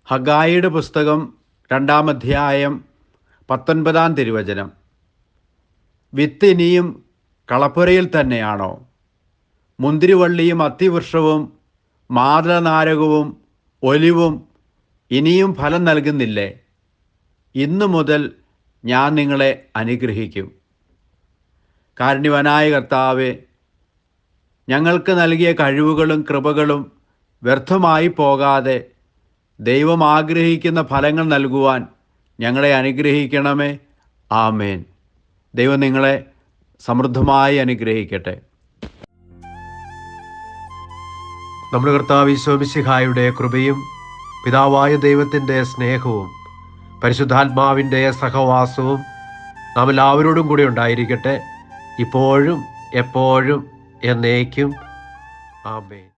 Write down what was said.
ഹഗായിയുടെ പുസ്തകം 2-ാം അധ്യായം 19-ാം തിരുവചനം. വിത്ത് ഇനിയും കളപ്പുരയിൽ തന്നെയാണോ? മുന്തിരിവള്ളിയും അത്തിവൃക്ഷവും മാതളനാരകവും ഒലിവും ഇനിയും ഫലം നൽകുന്നില്ലേ? ഇന്നു മുതൽ ഞാൻ നിങ്ങളെ അനുഗ്രഹിക്കും. കാരുണ്യവാനായ കർത്താവേ, ഞങ്ങൾക്ക് നൽകിയ കഴിവുകളും കൃപകളും വ്യർത്ഥമായി പോകാതെ ദൈവം ആഗ്രഹിക്കുന്ന ഫലങ്ങൾ നൽകുവാൻ ഞങ്ങളെ അനുഗ്രഹിക്കണമേ. ആമേൻ. ദൈവം നിങ്ങളെ സമൃദ്ധമായി അനുഗ്രഹിക്കട്ടെ. നമ്മുടെ കർത്താവ് ഈശോ മിശിഹായുടെ കൃപയും പിതാവായ ദൈവത്തിൻ്റെ സ്നേഹവും പരിശുദ്ധാത്മാവിൻ്റെ സഹവാസവും നാം എല്ലാവരോടും കൂടി ഉണ്ടായിരിക്കട്ടെ, ഇപ്പോഴും എപ്പോഴും എന്നേക്കും. ആമേൻ.